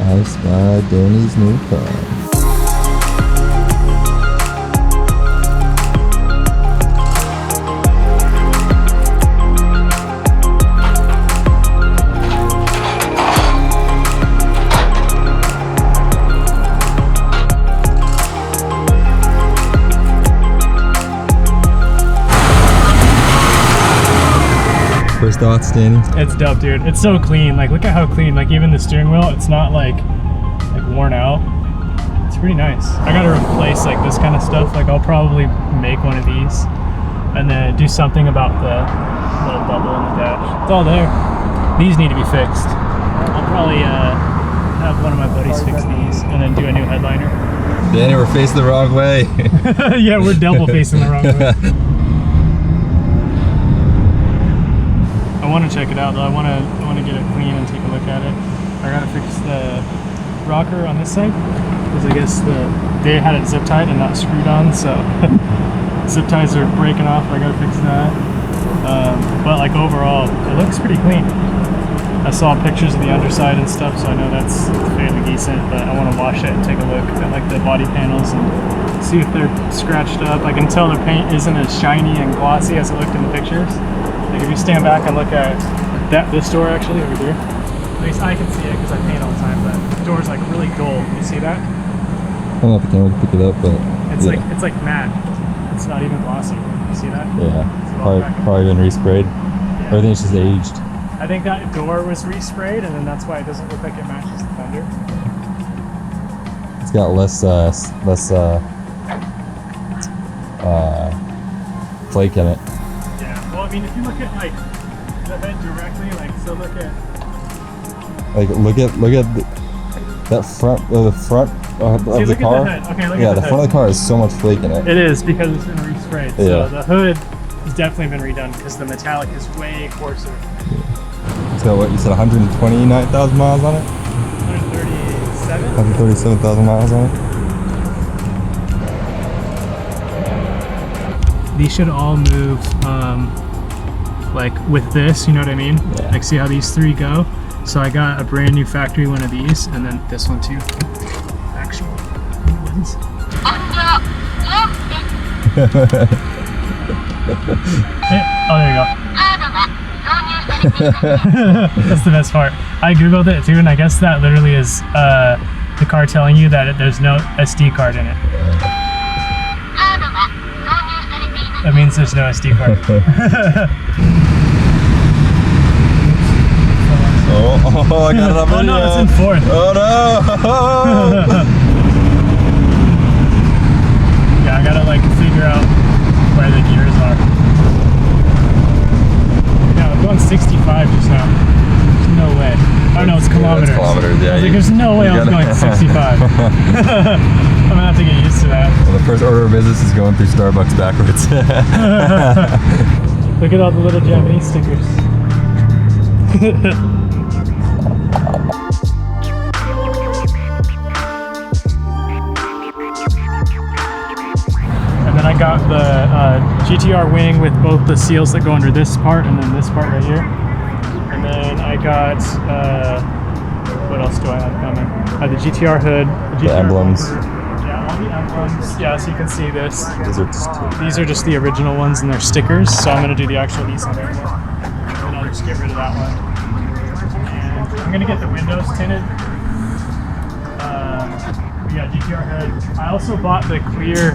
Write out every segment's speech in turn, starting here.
I spy Danny's new car. First thoughts, Danny? It's dope, dude. It's so clean. Like, look at how clean. Like, even the steering wheel, it's not like worn out. It's pretty nice. I gotta replace like this kind of stuff. Like, I'll probably make one of these and then do something about the little bubble in the dash. It's all there. These need to be fixed. I'll probably have one of my buddies fix these and then do a new headliner. Danny, we're facing the wrong way. Yeah, we're double facing the wrong way. I want to check it out though. I want to get it clean and take a look at it. I gotta fix the rocker on this side because I guess they had it zip tied and not screwed on, so zip ties are breaking off. I gotta fix that. But like overall, it looks pretty clean. I saw pictures of the underside and stuff, so I know that's fairly decent. But I want to wash it and take a look at like the body panels and see if they're scratched up. I can tell the paint isn't as shiny and glossy as it looked in the pictures. Like if you stand back and look at this door actually over here, at least I can see it because I paint all the time, but the door's like really gold. You see that? I don't know if the camera can pick it up, but it's like matte. It's not even glossy. You see that? Yeah, probably been resprayed. Yeah. Everything's just aged. I think that door was resprayed, and then that's why it doesn't look like it matches the fender. It's got less flake in it. Yeah. Well, I mean, if you look at like the hood directly, like so, look at that front of the car. At the hood. Okay, look at the front of the car has so much flake in it. It is because it's been resprayed. Yeah. So the hood has definitely been redone because the metallic is way coarser. So what you said, 129,000 miles on it? 137. 137,000 miles on it. These should all move like with this, you know what I mean? Yeah. Like see how these three go? So I got a brand new factory one of these and then this one too. Actual ones. Oh, there you go. That's the best part. I googled it too, and I guess that literally is the car telling you that there's no SD card in it. That means there's no SD card. I got it on video. Oh no, it's in fourth. Oh no! Yeah, I gotta like figure out where the gears are. Yeah, I'm going 65 just now. There's no way. Oh no, it's kilometers. Yeah, kilometers, yeah. I was like, there's no way I was going 65. I'm gonna have to get used to that. Well, the first order of business is going through Starbucks backwards. Look at all the little Japanese stickers. And then I got the GTR wing with both the seals that go under this part and then this part right here. And then I got, what else do I have coming? The GTR hood, the GTR emblems. bumper. Yeah, all the emblems. Yeah, so you can see this. These are just the original ones and they're stickers. So I'm going to do the actual Nissan emblem. And I'll just get rid of that one. And I'm going to get the windows tinted. Yeah, GTR hood. I also bought the clear,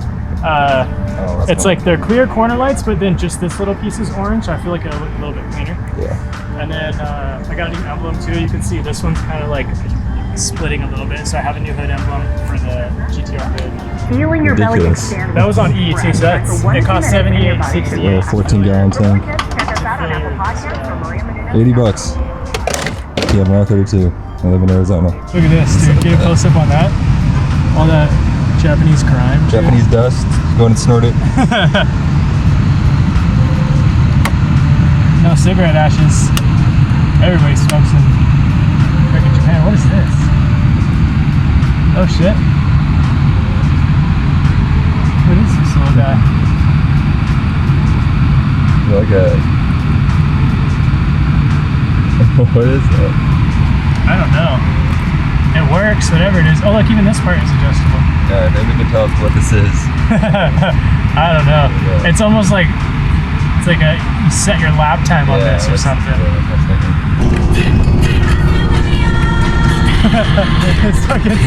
it's cool. Like they're clear corner lights, but then just this little piece is orange. I feel like it'll look a little bit cleaner. Yeah. And then I got a new emblem too. You can see this one's kind of like splitting a little bit. So I have a new hood emblem for the GTR hood. Feeling your belly expand. That was on E too, so it cost $78.68. Yeah, 14-gallon tank. 80 bucks. Yeah, I'm 32. I live in Arizona. Look at this, dude. Get a close up on that. All that Japanese crime. Japanese dust. Go and snort it. No cigarette ashes. Everybody smokes in freaking Japan. What is this? Oh shit. What is this little guy? Okay. What is that? I don't know. It works, whatever it is. Oh, look, even this part is adjustable. Yeah, maybe we can tell us what this is. I don't know. Yeah. It's almost like you set your lap time on this or something. It's fucking